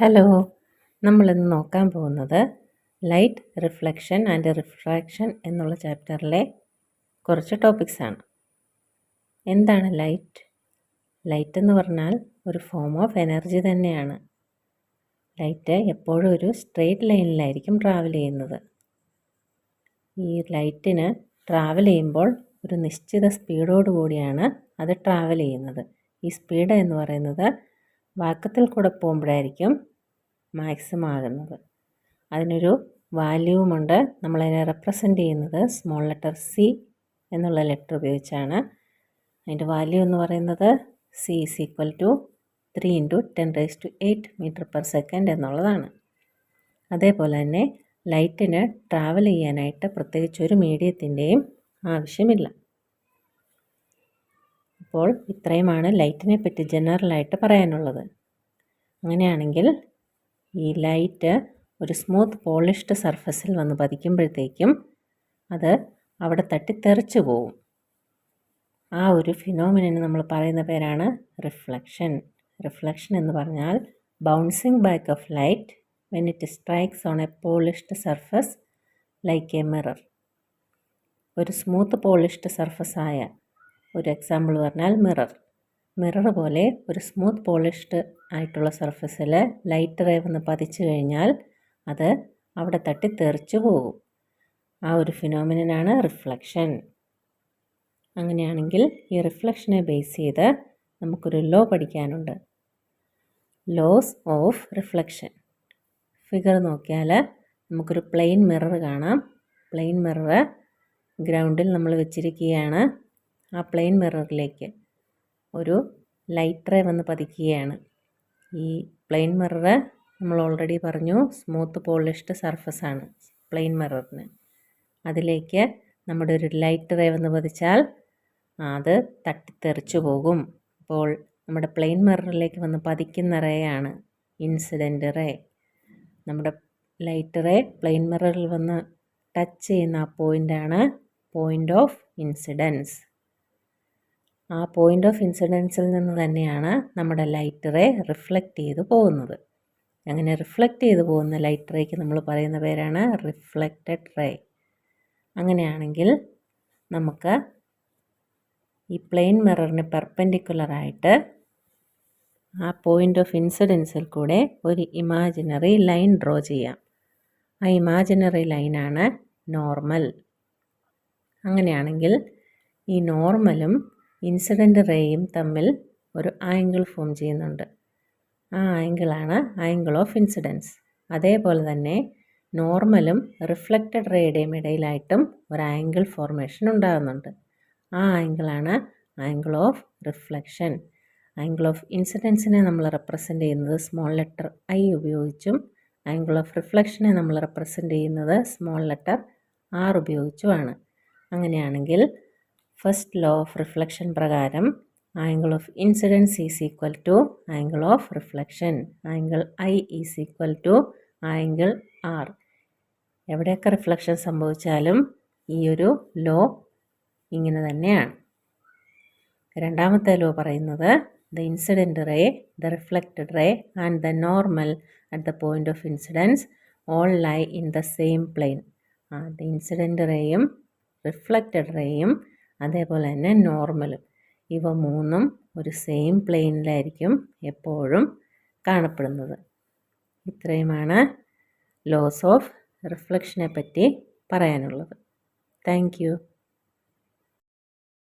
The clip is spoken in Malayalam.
ഹലോ, നമ്മളിന്ന് നോക്കാൻ പോകുന്നത് ലൈറ്റ് റിഫ്ലക്ഷൻ ആൻഡ് റിഫ്രാക്ഷൻ എന്നുള്ള ചാപ്റ്ററിലെ കുറച്ച് ടോപ്പിക്സാണ്. എന്താണ് ലൈറ്റ്? ലൈറ്റ് എന്ന് പറഞ്ഞാൽ ഒരു ഫോം ഓഫ് എനർജി തന്നെയാണ്. ലൈറ്റ് എപ്പോഴും ഒരു സ്ട്രെയിറ്റ് ലൈനിലായിരിക്കും ട്രാവൽ ചെയ്യുന്നത്. ഈ ലൈറ്റിന് ട്രാവൽ ചെയ്യുമ്പോൾ ഒരു നിശ്ചിത സ്പീഡോട് കൂടിയാണ് അത് ട്രാവൽ ചെയ്യുന്നത്. ഈ സ്പീഡ് എന്ന് പറയുന്നത് വാക്കത്തിൽ കൂടെ പോകുമ്പോഴായിരിക്കും മാക്സിമം ആകുന്നത്. അതിനൊരു വാല്യൂമുണ്ട്. നമ്മളതിനെ റെപ്രസെൻ്റ് ചെയ്യുന്നത് സ്മോൾ ലെറ്റർ സി എന്നുള്ള ലെറ്റർ ഉപയോഗിച്ചാണ്. അതിൻ്റെ വാല്യൂ എന്ന് പറയുന്നത് C is equal to 3 × 10⁸ metre per second എന്നുള്ളതാണ്. അതേപോലെ തന്നെ ലൈറ്റിന് ട്രാവൽ ചെയ്യാനായിട്ട് പ്രത്യേകിച്ച് ഒരു മീഡിയത്തിൻ്റെയും ആവശ്യമില്ല. അപ്പോൾ ഇത്രയുമാണ് ലൈറ്റിനെ പറ്റി ജനറലായിട്ട് പറയാനുള്ളത്. അങ്ങനെയാണെങ്കിൽ ഈ ലൈറ്റ് ഒരു സ്മൂത്ത് പോളിഷ്ഡ് സർഫസിൽ വന്ന് പതിക്കുമ്പോഴത്തേക്കും അത് അവിടെ തട്ടിത്തെറിച്ച് പോവും. ആ ഒരു ഫിനോമിനന് നമ്മൾ പറയുന്ന പേരാണ് റിഫ്ലക്ഷൻ. റിഫ്ലക്ഷൻ എന്ന് പറഞ്ഞാൽ bouncing back of light when it strikes on A polished surface like A mirror. ഒരു സ്മൂത്ത് പോളിഷ്ഡ് സർഫസായ ഒരു എക്സാമ്പിൾ പറഞ്ഞാൽ മിറർ പോലെ ഒരു സ്മൂത്ത് പോളിഷ്ഡ് ആയിട്ടുള്ള സർഫസിൽ ലൈറ്റ് റേ വന്ന് പതിച്ചു കഴിഞ്ഞാൽ അത് അവിടെ തട്ടിത്തെറിച്ചു പോകും. ആ ഒരു ഫിനോമിനനാണ് റിഫ്ലക്ഷൻ. അങ്ങനെയാണെങ്കിൽ ഈ റിഫ്ലക്ഷനെ ബേസ് ചെയ്ത് നമുക്കൊരു ലോ പഠിക്കാനുണ്ട്. Loss of reflection. ഫിഗർ നോക്കിയാൽ നമുക്കൊരു പ്ലെയിൻ മിറർ കാണാം. പ്ലെയിൻ മിറർ ഗ്രൗണ്ടിൽ നമ്മൾ വെച്ചിരിക്കുകയാണ്. ആ പ്ലെയിൻ മിററിലേക്ക് ഒരു ലൈറ്റ് റേ വന്ന് പതിക്കുകയാണ്. ഈ പ്ലെയിൻ മിറർ നമ്മൾ ഓൾറെഡി പറഞ്ഞു സ്മൂത്ത് പോളിഷ്ഡ് സർഫസാണ് പ്ലെയിൻ മിററിന്. അതിലേക്ക് നമ്മുടെ ഒരു ലൈറ്റ് റേ വന്ന് പതിച്ചാൽ അത് തട്ടിത്തെറിച്ചു പോകും. അപ്പോൾ നമ്മുടെ പ്ലെയിൻ മിററിലേക്ക് വന്ന് പതിക്കുന്ന റേ ആണ് ഇൻസിഡൻറ്റ് റേ. നമ്മുടെ ലൈറ്റ് റേ പ്ലെയിൻ മിററിൽ വന്ന് ടച്ച് ചെയ്യുന്ന ആ പോയിൻ്റാണ് പോയിൻ്റ് ഓഫ് ഇൻസിഡൻസ്. ആ പോയിൻ്റ് ഓഫ് ഇൻസിഡൻസിൽ നിന്ന് തന്നെയാണ് നമ്മുടെ ലൈറ്റ് റേ റിഫ്ലക്റ്റ് ചെയ്ത് പോകുന്നത്. അങ്ങനെ റിഫ്ലക്റ്റ് ചെയ്ത് പോകുന്ന ലൈറ്റ് റേക്ക് നമ്മൾ പറയുന്ന പേരാണ് റിഫ്ലക്റ്റഡ് റേ. അങ്ങനെയാണെങ്കിൽ നമുക്ക് ഈ പ്ലെയിൻ മിററിന് പെർപെൻഡിക്കുലറായിട്ട് ആ പോയിൻ്റ് ഓഫ് ഇൻസിഡൻസിൽ കൂടെ ഒരു ഇമാജിനറി ലൈൻ ഡ്രോ ചെയ്യാം. ആ ഇമാജിനറി ലൈനാണ് നോർമൽ. അങ്ങനെയാണെങ്കിൽ ഈ നോർമലും ഇൻസിഡൻറ്റ് റേയും തമ്മിൽ ഒരു ആംഗിൾ ഫോം ചെയ്യുന്നുണ്ട്. ആ ആംഗിളാണ് ആംഗിൾ ഓഫ് ഇൻസിഡൻസ്. അതേപോലെ തന്നെ നോർമലും റിഫ്ലക്റ്റഡ് റേയുടെയും ഇടയിലായിട്ടും ഒരു ആംഗിൾ ഫോർമേഷൻ ഉണ്ടാകുന്നുണ്ട്. ആ ആംഗിളാണ് angle of reflection. Angle of ഇൻസിഡൻസിനെ നമ്മൾ റെപ്രസെൻ്റ് ചെയ്യുന്നത് സ്മോൾ ലെറ്റർ ഐ ഉപയോഗിച്ചും ആംഗിൾ ഓഫ് റിഫ്ലക്ഷനെ നമ്മൾ റെപ്രസെൻ്റ് ചെയ്യുന്നത് സ്മോൾ ലെറ്റർ ആർ ഉപയോഗിച്ചുമാണ്. അങ്ങനെയാണെങ്കിൽ ഫസ്റ്റ് ലോ ഓഫ് റിഫ്ലക്ഷൻ പ്രകാരം angle of incidence is equal to angle of reflection. Angle I is equal to angle R. എവിടെയൊക്കെ റിഫ്ലക്ഷൻ സംഭവിച്ചാലും ഈ ഒരു ലോ ഇങ്ങനെ തന്നെയാണ്. രണ്ടാമത്തെ ലോ പറയുന്നത് the incident ray, the reflected ray and the normal at the point of incidence all lie in the same plane. The incident റേയും റിഫ്ലക്റ്റഡ് റേയും അതേപോലെ തന്നെ നോർമലും ഇവ മൂന്നും ഒരു സെയിം പ്ലെയിനിലായിരിക്കും എപ്പോഴും കാണപ്പെടുന്നത്. ഇത്രയുമാണ് ലോസ് ഓഫ് റിഫ്ലക്ഷനെ പറ്റി പറയാനുള്ളത്. Thank you.